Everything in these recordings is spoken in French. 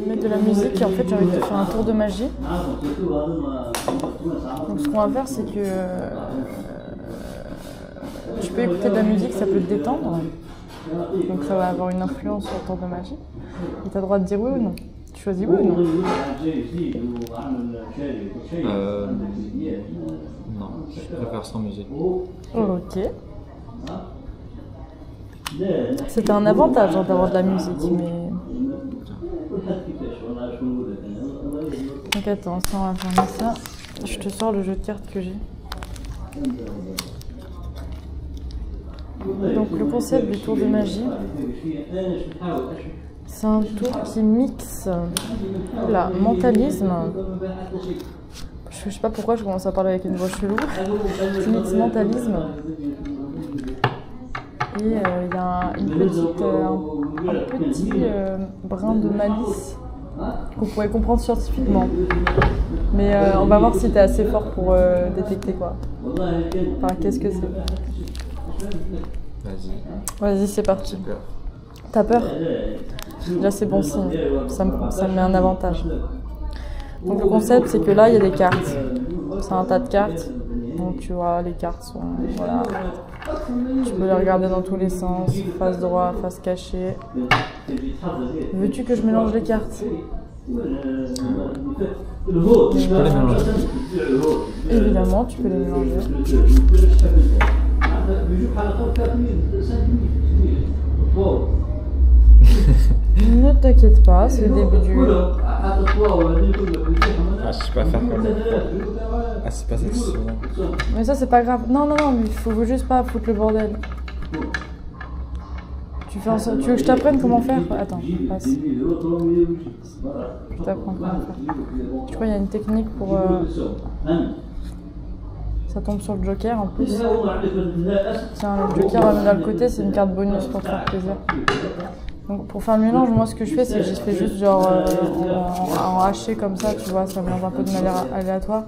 mettre de la musique et en fait j'ai envie de te faire un tour de magie. Donc ce qu'on va faire c'est que tu peux écouter de la musique, ça peut te détendre. Donc ça va avoir une influence sur le tour de magie. Et tu as le droit de dire oui ou non. Tu choisis oui ou non? Non, je préfère sans musique. Ok. C'était un avantage d'avoir de la musique, mais... Donc attends, ça on va fermer ça. Je te sors le jeu de cartes que j'ai. Donc le concept du tour de magie, c'est un tour qui mixe la mentalisme. Je sais pas pourquoi je commence à parler avec une voix chelou. Qui mixe mentalisme. Et il y a un petit brin de malice qu'on pourrait comprendre scientifiquement. Mais on va voir si t'es assez fort pour détecter quoi. Enfin, qu'est-ce que c'est? Vas-y, c'est parti. T'as peur? Déjà, c'est bon signe. Ça me met un avantage. Donc, le concept, c'est que là, il y a des cartes. C'est un tas de cartes. Donc, tu vois, les cartes sont. Voilà. Tu peux les regarder dans tous les sens, face droit, face cachée. Veux-tu que je mélange les cartes? Je peux les mélanger. Évidemment, tu peux les mélanger. Ne t'inquiète pas, c'est le début du... Ah, je sais pas faire comme ça. Ah, c'est pas satisfaisant. Mais ça, c'est pas grave. Non, mais il faut juste pas foutre le bordel. Tu veux que je t'apprenne comment faire? Attends, passe. Je t'apprends comment faire. Je crois qu'il y a une technique pour... Ça tombe sur le joker en plus. Tiens, le joker va mettre de côté, c'est une carte bonus pour te faire plaisir. Donc pour faire le mélange, moi ce que je fais, c'est que je fais juste genre en haché comme ça, tu vois, ça mélange un peu de manière aléatoire.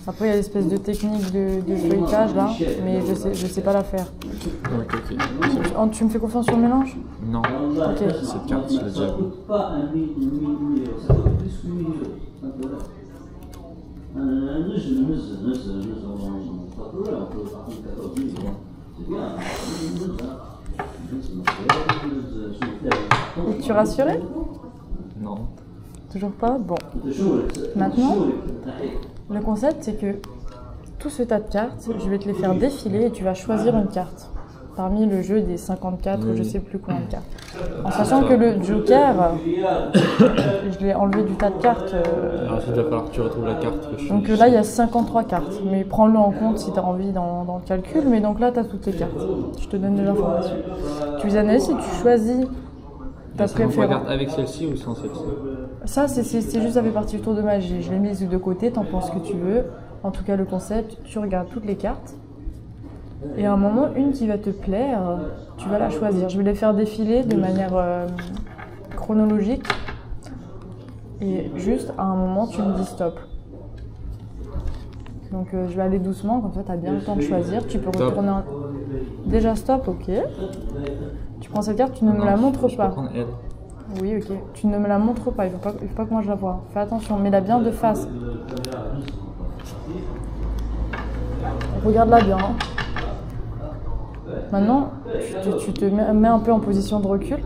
Après il y a l'espèce de technique de feuilletage là, mais je sais pas la faire. Ok. Tu me fais confiance sur le mélange? Non. Ok. Cette carte, je l'ai déjà vue. Es-tu rassuré? Non. Toujours pas? Bon. Maintenant, le concept c'est que tout ce tas de cartes, je vais te les faire défiler et tu vas choisir une carte. Parmi le jeu des 54, je sais plus combien de cartes. En sachant que le joker, je l'ai enlevé du tas de cartes. Alors il va falloir que tu retrouves la carte que je suis. Donc là, il y a 53 cartes. Mais prends-le en compte si tu as envie dans le calcul. Mais donc là, tu as toutes les cartes. Je te donne de l'information. Tu les analyses et tu choisis ta préférence. Carte avec celle-ci ou sans celle-ci? Ça, c'est juste, ça fait partie du tour de magie. Je l'ai mise de côté, t'en penses ce que tu veux. En tout cas, le concept, tu regardes toutes les cartes. Et à un moment, une qui va te plaire, tu vas la choisir. Je vais les faire défiler de manière chronologique. Et juste à un moment, tu me dis stop. Donc je vais aller doucement, comme ça tu as bien le temps de choisir. Tu peux retourner en... Déjà stop, ok. Tu prends cette carte, tu ne me la montres pas. Oui, ok. Tu ne me la montres pas, il faut pas que moi je la vois. Fais attention, mets-la bien de face. Regarde-la bien. Maintenant, tu te mets un peu en position de recul.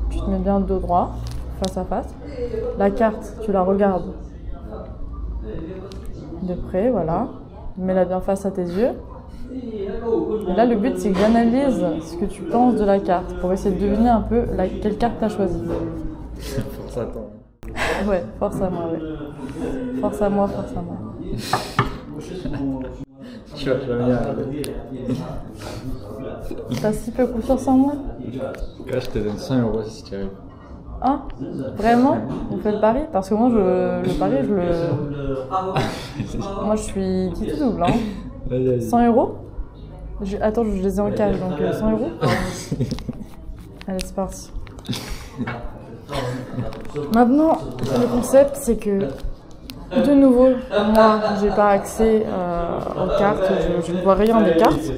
Tu te mets bien de dos droit, face à face. La carte, tu la regardes de près, voilà. Mets-la bien face à tes yeux. Et là, le but, c'est que j'analyse ce que tu penses de la carte pour essayer de deviner un peu quelle carte tu as choisie. Force à toi. Ouais, force à moi, ouais. Force à moi. Tu vas jamais y arriver. T'as si peu confiance en moi? Là, je te donne 100 € si tu y arrives. Hein? Vraiment? On fait le pari? Parce que moi, le pari, moi, je suis qui tout double, hein. Vas-y. 100 €? Attends, je les ai en cash, donc 100 €? Allez, c'est parti. Maintenant, le concept, c'est que, de nouveau, moi, j'ai pas accès aux cartes, je ne vois rien des cartes.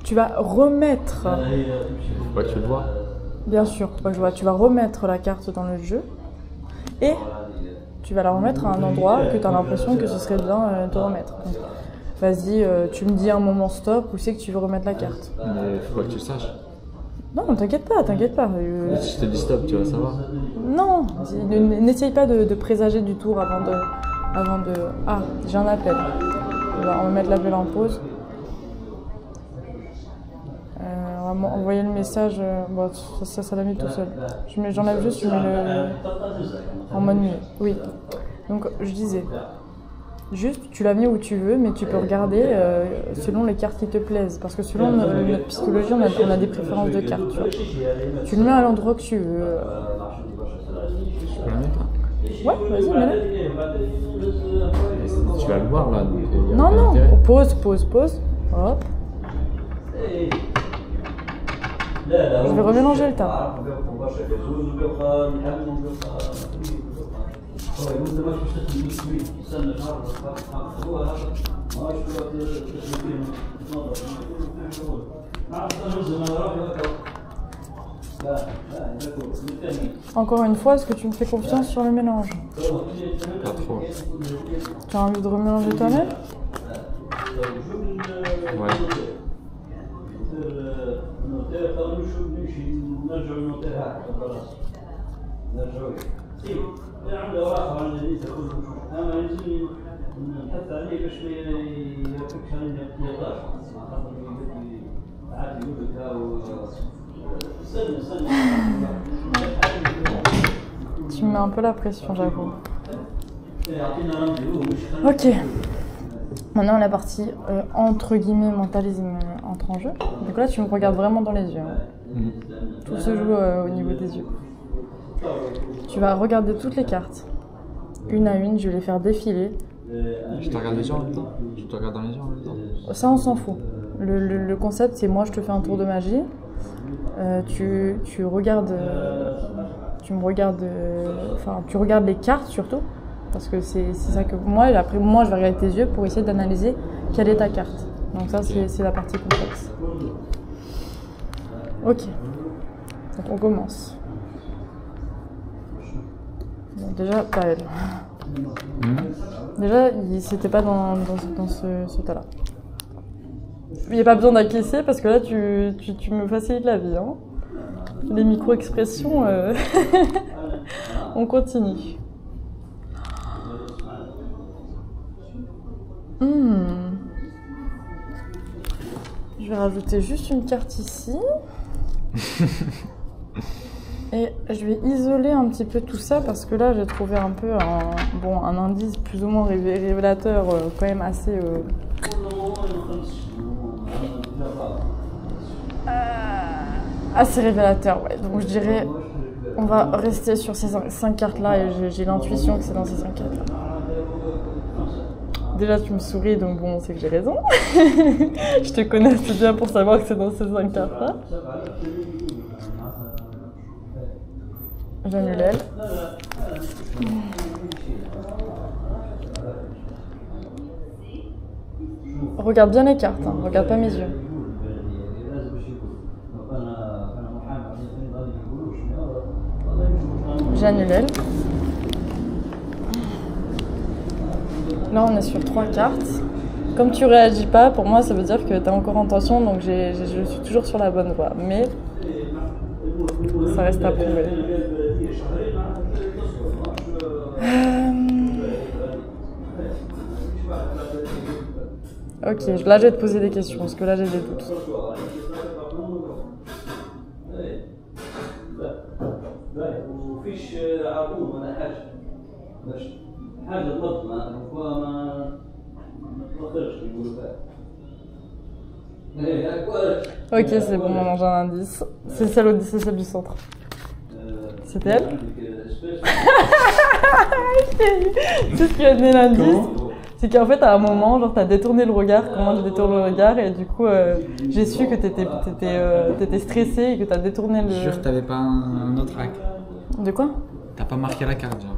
Tu vas remettre... Faut pas que tu le vois. Bien sûr, tu vas remettre la carte dans le jeu et tu vas la remettre à un endroit que tu as l'impression que ce serait bien de remettre. Vas-y, tu me dis un moment stop où c'est que tu veux remettre la carte. Mais faut pas que tu le saches. Non, t'inquiète pas. Si je te dis stop, tu vas savoir. Non, n'essaye pas de présager du tour avant de... Ah, j'ai un appel. On va mettre l'appel en pause. On va envoyer le message. Bon, ça l'a mis tout seul. J'enlève juste, je mets le... en mode nuit. Oui. Donc, je disais... Juste, tu l'as mis où tu veux, mais tu peux regarder selon les cartes qui te plaisent. Parce que selon notre psychologie, on a des préférences de cartes. Tu le mets à l'endroit que tu veux. Je peux le mettre là? Ouais, vas-y, mets-le. Tu vas le voir là. Donc y a Non, aucun non, intérêt. pause. Hop. Je vais remélanger le tas. Encore une fois, est-ce que tu me fais confiance sur le mélange? Pas trop. Tu as envie de remélanger toi-même? Ouais. Tu me mets un peu la pression, j'avoue. Ok. Maintenant, la partie entre guillemets mentalisme entre en jeu. Donc là, tu me regardes vraiment dans les yeux. Hein. Tout se joue au niveau des yeux. Tu vas regarder toutes les cartes, une à une. Je vais les faire défiler. Je te regarde les yeux en même temps? Je te regarde dans les yeux en même temps? Ça, on s'en fout. Le concept, c'est moi, je te fais un tour de magie. Tu regardes. Tu me regardes. Enfin, tu regardes les cartes surtout. Parce que c'est ça que moi, et après moi je vais regarder tes yeux pour essayer d'analyser quelle est ta carte. Donc ça c'est la partie complexe. Ok, donc on commence. Bon, déjà pas elle. Déjà c'était pas dans ce tas là. Il n'y a pas besoin d'acquiescer parce que là tu me facilites la vie. Hein. Les micro-expressions, on continue. Je vais rajouter juste une carte ici. Et je vais isoler un petit peu tout ça parce que là j'ai trouvé un peu un indice plus ou moins révélateur quand même assez... assez révélateur, ouais. Donc je dirais on va rester sur ces 5 cartes là et j'ai l'intuition que c'est dans ces 5 cartes là. Déjà, tu me souris, donc bon, c'est que j'ai raison. Je te connais assez bien pour savoir que c'est dans ces 5 cartes-là. J'annule elle. Regarde bien les cartes, hein. Regarde pas mes yeux. J'annule elle. Là, on est sur 3 cartes. Comme tu réagis pas, pour moi, ça veut dire que tu as encore en tension, donc je suis toujours sur la bonne voie. Mais ça reste à prouver. Ok, là, je vais te poser des questions, parce que là, j'ai des doutes. Ok, c'est bon, on mange un indice. C'est celle du centre. C'était elle? C'est ce qui a donné l'indice. C'est qu'en fait, à un moment, genre, t'as détourné le regard, comment je détourne le regard, et du coup, j'ai su que t'étais stressée et que t'as détourné le... Jure, t'avais pas un autre hack. De quoi? T'as pas marqué la carte, genre.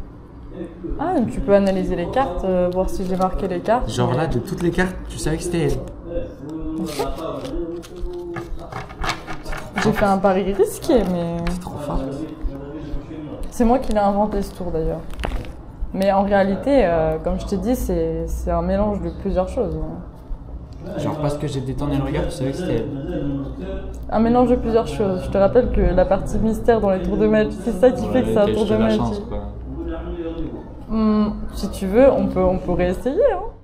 Ah, tu peux analyser les cartes, voir si j'ai marqué les cartes. Genre là, de toutes les cartes, tu savais que c'était elle. J'ai fait un pari risqué, mais... C'est C'est moi qui l'ai inventé ce tour d'ailleurs. Mais en réalité, comme je t'ai dit, c'est un mélange de plusieurs choses. Genre parce que j'ai détourné le regard, tu savais que c'était elle. Un mélange de plusieurs choses. Je te rappelle que la partie mystère dans les tours de magie, c'est ça qui fait que c'est un tour de magie. Chance, quoi. Si tu veux, on peut réessayer. Hein.